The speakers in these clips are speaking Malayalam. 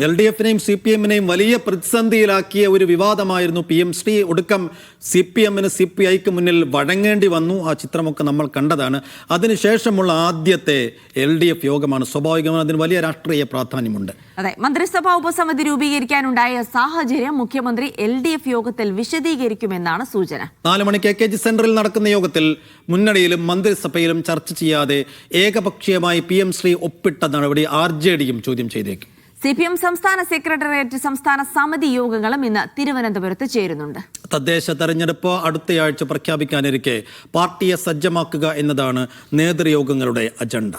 LDF-നെയും CPM-നെയും വലിയ പ്രതിസന്ധിയിലാക്കിയ ഒരു വിവാദമായിരുന്നു PM ശ്രീ. ഒടുക്കം CPM-ന് CPI-ക്ക് മുന്നിൽ വഴങ്ങേണ്ടി വന്നു. ആ ചിത്രമൊക്കെ നമ്മൾ കണ്ടതാണ്. അതിനുശേഷമുള്ള ആദ്യത്തെ LDF യോഗമാണ്. സ്വാഭാവികമാണ് അതിന് വലിയ രാഷ്ട്രീയ പ്രാധാന്യമുണ്ട്. അതെ, മന്ത്രിസഭാ ഉപസമിതി രൂപീകരിക്കാനുണ്ടായ സാഹചര്യം മുഖ്യമന്ത്രി LDF യോഗത്തിൽ വിശദീകരിക്കുമെന്നാണ് സൂചന. 4 മണിക്ക് AKG സെന്ററിൽ നടക്കുന്ന യോഗത്തിൽ മുന്നണിയിലും മന്ത്രിസഭയിലും ചർച്ച ചെയ്യാതെ ഏകപക്ഷീയമായി PM ശ്രീ ഒപ്പിട്ട നടപടി RJDയും ചോദ്യം ചെയ്തേക്കും. CPM സംസ്ഥാന സെക്രട്ടേറിയറ്റ് സംസ്ഥാന സമിതി യോഗങ്ങളും ഇന്ന് തിരുവനന്തപുരത്ത് ചേരുന്നുണ്ട്. തദ്ദേശ തെരഞ്ഞെടുപ്പ് അടുത്തയാഴ്ച പ്രഖ്യാപിക്കാനിരിക്കെ പാർട്ടിയെ സജ്ജമാക്കുക എന്നതാണ് നേതൃയോഗങ്ങളുടെ അജണ്ട.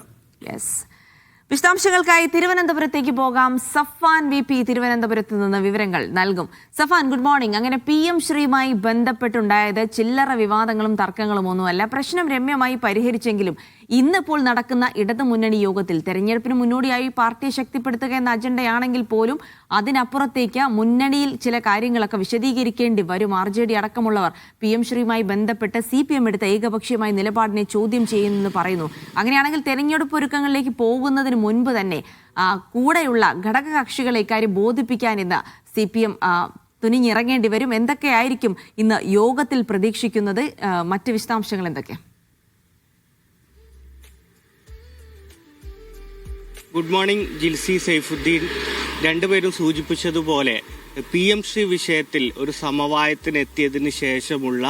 വിശദാംശങ്ങൾക്കായി തിരുവനന്തപുരത്തേക്ക് പോകാം. സഫാൻ VP തിരുവനന്തപുരത്ത് നിന്ന് വിവരങ്ങൾ നൽകും. Safan, good morning. അങ്ങനെ PM ശ്രീയുമായി ബന്ധപ്പെട്ടുണ്ടായത് ചില്ലറ വിവാദങ്ങളും തർക്കങ്ങളും ഒന്നുമല്ല. പ്രശ്നം രമ്യമായി പരിഹരിച്ചെങ്കിലും ഇന്നിപ്പോൾ നടക്കുന്ന ഇടതുമുന്നണി യോഗത്തിൽ തെരഞ്ഞെടുപ്പിന് മുന്നോടിയായി പാർട്ടിയെ ശക്തിപ്പെടുത്തുക എന്ന അജണ്ടയാണെങ്കിൽ പോലും അതിനപ്പുറത്തേക്ക് മുന്നണിയിൽ ചില കാര്യങ്ങളൊക്കെ വിശദീകരിക്കേണ്ടി വരും. RJD അടക്കമുള്ളവർ PM ശ്രീയുമായി ബന്ധപ്പെട്ട് CPM എടുത്ത ഏകപക്ഷീയമായ നിലപാടിനെ ചോദ്യം ചെയ്യുമെന്ന് പറയുന്നു. അങ്ങനെയാണെങ്കിൽ തെരഞ്ഞെടുപ്പ് ഒരുക്കങ്ങളിലേക്ക് പോകുന്നതിന് മുൻപ് തന്നെ കൂടെയുള്ള ഘടകകക്ഷികളെ ഇക്കാര്യം ബോധിപ്പിക്കാൻ ഇന്ന് CPM തുനിഞ്ഞിറങ്ങേണ്ടി വരും. എന്തൊക്കെയായിരിക്കും ഇന്ന് യോഗത്തിൽ പ്രതീക്ഷിക്കുന്നത്? മറ്റ് വിശദാംശങ്ങൾ എന്തൊക്കെയാണ്? Good morning Jilsy, Saifuddin. രണ്ടുപേരും സൂചിപ്പിച്ചതുപോലെ PM ശ്രീ വിഷയത്തിൽ ഒരു സമവായത്തിനെത്തിയതിന് ശേഷമുള്ള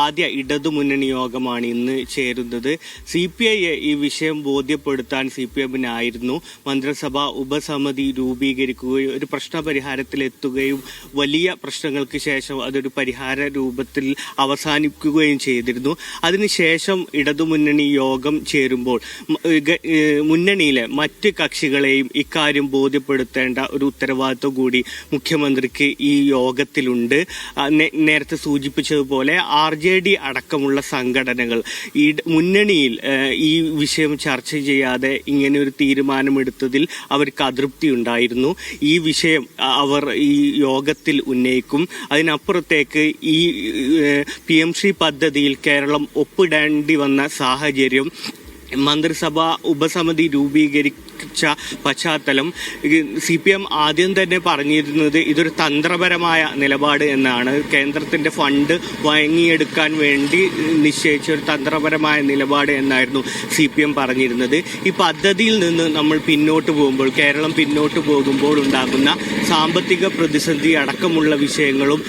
ആദ്യ ഇടതുമുന്നണി യോഗമാണ് ഇന്ന് ചേരുന്നത്. CPIയെ ഈ വിഷയം ബോധ്യപ്പെടുത്താൻ CPM-നായിരുന്നു മന്ത്രിസഭാ ഉപസമിതി രൂപീകരിക്കുകയും ഒരു പ്രശ്നപരിഹാരത്തിലെത്തുകയും വലിയ പ്രശ്നങ്ങൾക്ക് ശേഷം അതൊരു പരിഹാര രൂപത്തിൽ അവസാനിക്കുകയും ചെയ്തിരുന്നു. അതിനുശേഷം ഇടതുമുന്നണി യോഗം ചേരുമ്പോൾ മുന്നണിയിലെ മറ്റ് കക്ഷികളെയും ഇക്കാര്യം ബോധ്യപ്പെടുത്തേണ്ട ഒരു ഉത്തരവാദിത്വം കൂടി മുഖ്യമന്ത്രിക്ക് ഈ യോഗത്തിലുണ്ട്. നേരത്തെ സൂചിപ്പിച്ചതുപോലെ RJD അടക്കമുള്ള സംഘടനകൾ ഈ മുന്നണിയിൽ ഈ വിഷയം ചർച്ച ചെയ്യാതെ ഇങ്ങനെ ഒരു തീരുമാനമെടുത്തതിൽ അവർക്ക് അതൃപ്തി ഉണ്ടായിരുന്നു. ഈ വിഷയം അവർ ഈ യോഗത്തിൽ ഉന്നയിക്കും. അതിനപ്പുറത്തേക്ക് ഈ PM ശ്രീ പദ്ധതിയിൽ കേരളം ഒപ്പിടേണ്ടി വന്ന സാഹചര്യം മന്ത്രിസഭാ ഉപസമിതി രൂപീകരിച്ച പശ്ചാത്തലം CPM ആദ്യം തന്നെ പറഞ്ഞിരുന്നത് ഇതൊരു തന്ത്രപരമായ നിലപാട് എന്നാണ്. കേന്ദ്രത്തിന്റെ ഫണ്ട് വാങ്ങിയെടുക്കാൻ വേണ്ടി നിശ്ചയിച്ച ഒരു തന്ത്രപരമായ നിലപാട് എന്നായിരുന്നു CPM പറഞ്ഞിരുന്നത്. ഈ പദ്ധതിയിൽ നിന്ന് നമ്മൾ പിന്നോട്ട് പോകുമ്പോൾ, കേരളം പിന്നോട്ട് പോകുമ്പോൾ ഉണ്ടാകുന്ന സാമ്പത്തിക പ്രതിസന്ധി അടക്കമുള്ള വിഷയങ്ങളും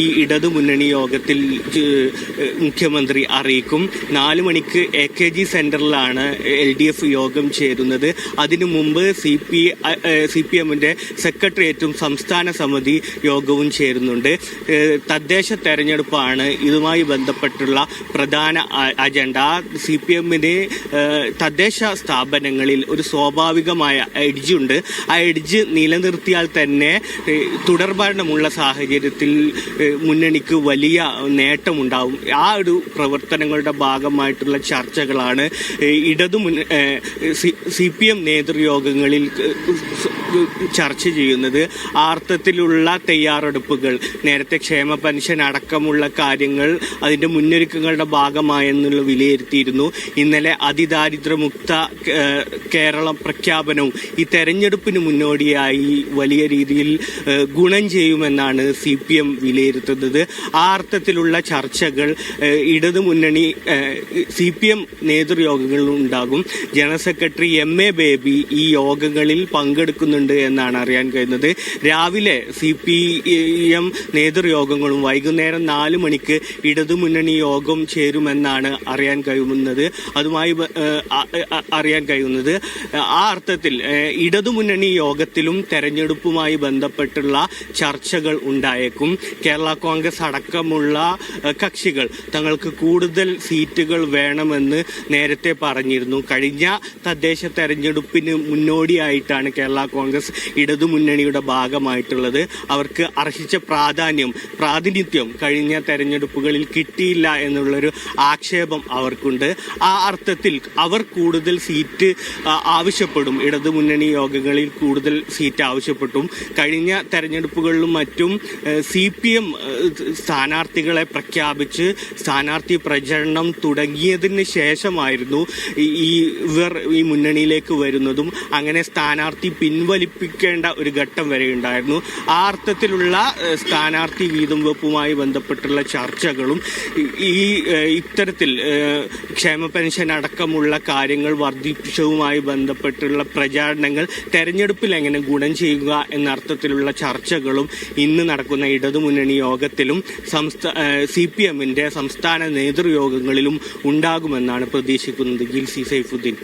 ഈ ഇടതുമുന്നണി യോഗത്തിൽ മുഖ്യമന്ത്രി അറിയിക്കും. 4 മണിക്ക് AKG സെന്ററിലാണ് LDF യോഗം ചേരുന്നത്. അതിനു മുമ്പ് CPM-ന്റെ സെക്രട്ടേറിയറ്റും സംസ്ഥാന സമിതി യോഗവും ചേരുന്നുണ്ട്. തദ്ദേശ തെരഞ്ഞെടുപ്പാണ് ഇതുമായി ബന്ധപ്പെട്ടുള്ള പ്രധാന അജണ്ട. CPM-ന് തദ്ദേശ സ്ഥാപനങ്ങളിൽ ഒരു സ്വാഭാവികമായ എഡ്ജുണ്ട്. ആ എഡ്ജ് നിലനിർത്തിയാൽ തന്നെ തുടർഭരണമുള്ള സാഹചര്യത്തിൽ മുന്നണിക്ക് വലിയ നേട്ടമുണ്ടാവും. ആ ഒരു പ്രവർത്തനങ്ങളുടെ ഭാഗമായിട്ടുള്ള ചർച്ചകളാണ് CPM നേതൃയോഗങ്ങളിൽ ചർച്ച ചെയ്യുന്നത്. ആ അർത്ഥത്തിലുള്ള തയ്യാറെടുപ്പുകൾ, നേരത്തെ ക്ഷേമ പെൻഷൻ അടക്കമുള്ള കാര്യങ്ങൾ അതിന്റെ മുന്നൊരുക്കങ്ങളുടെ ഭാഗമായെന്നുള്ള വിലയിരുത്തിയിരുന്നു. ഇന്നലെ അതിദാരിദ്ര്യമുക്ത കേരളം പ്രഖ്യാപനവും ഈ തെരഞ്ഞെടുപ്പിന് മുന്നോടിയായി വലിയ രീതിയിൽ ഗുണം ചെയ്യുമെന്നാണ് CPM വിലയിരുത്തുന്നത്. ആ അർത്ഥത്തിലുള്ള ചർച്ചകൾ ഇടതുമുന്നണി CPM നേതൃയോഗങ്ങളിൽ ഉണ്ടാകും. ജനറൽ സെക്രട്ടറി MA ബേബി ഈ യോഗങ്ങളിൽ പങ്കെടുക്കുന്നുണ്ട് എന്നാണ് അറിയാൻ കഴിയുന്നത്. രാവിലെ CPM നേതൃയോഗങ്ങളും വൈകുന്നേരം 4 മണിക്ക് ഇടതുമുന്നണി യോഗം ചേരുമെന്നാണ് അറിയാൻ കഴിയുന്നത്. ആ അർത്ഥത്തിൽ ഇടതുമുന്നണി യോഗത്തിലും തെരഞ്ഞെടുപ്പുമായി ബന്ധപ്പെട്ടുള്ള ചർച്ചകൾ ഉണ്ടായേക്കും. കേരള കോൺഗ്രസ് അടക്കമുള്ള കക്ഷികൾ തങ്ങൾക്ക് കൂടുതൽ സീറ്റുകൾ വേണമെന്ന് നേരത്തെ പറഞ്ഞിരുന്നു. കഴിഞ്ഞ തദ്ദേശ തെരഞ്ഞെടുപ്പിന് മുന്നോടിയായിട്ടാണ് കേരള കോൺഗ്രസ് ഇടതുമുന്നണിയുടെ ഭാഗമായിട്ടുള്ളത്. അവർക്ക് അർഹിച്ച പ്രാതിനിധ്യം കഴിഞ്ഞ തെരഞ്ഞെടുപ്പുകളിൽ കിട്ടിയില്ല എന്നുള്ളൊരു ആക്ഷേപം അവർക്കുണ്ട്. ആ അർത്ഥത്തിൽ അവർ കൂടുതൽ സീറ്റ് ആവശ്യപ്പെടും. ഇടതുമുന്നണി യോഗങ്ങളിൽ കൂടുതൽ സീറ്റ് ആവശ്യപ്പെട്ടും കഴിഞ്ഞ തെരഞ്ഞെടുപ്പുകളിലും മറ്റും CPM സ്ഥാനാർത്ഥികളെ പ്രഖ്യാപിച്ച് സ്ഥാനാർത്ഥി പ്രചരണം തുടങ്ങിയതിന് ശേഷമായിരുന്നു ഇവർ ഈ മുന്നണിയിലേക്ക് വരുന്നത്. പോയിരുന്നതും അങ്ങനെ സ്ഥാനാർത്ഥി പിൻവലിപ്പിക്കേണ്ട ഒരു ഘട്ടം വരെ ഉണ്ടായിരുന്നു. ആ അർത്ഥത്തിലുള്ള സ്ഥാനാർത്ഥി വീതം വെപ്പുമായി ബന്ധപ്പെട്ടുള്ള ചർച്ചകളും ഇത്തരത്തിൽ ക്ഷേമ പെൻഷൻ അടക്കമുള്ള കാര്യങ്ങൾ വർദ്ധിപ്പിച്ചതുമായി ബന്ധപ്പെട്ടുള്ള പ്രചാരണങ്ങൾ തെരഞ്ഞെടുപ്പിൽ എങ്ങനെ ഗുണം ചെയ്യുക എന്ന അർത്ഥത്തിലുള്ള ചർച്ചകളും ഇന്ന് നടക്കുന്ന ഇടതുമുന്നണി യോഗത്തിലും CPM-ന്റെ സംസ്ഥാന നേതൃയോഗങ്ങളിലും ഉണ്ടാകുമെന്നാണ് പ്രതീക്ഷിക്കുന്നത്. ഗിൽസി സൈഫുദ്ദീൻ.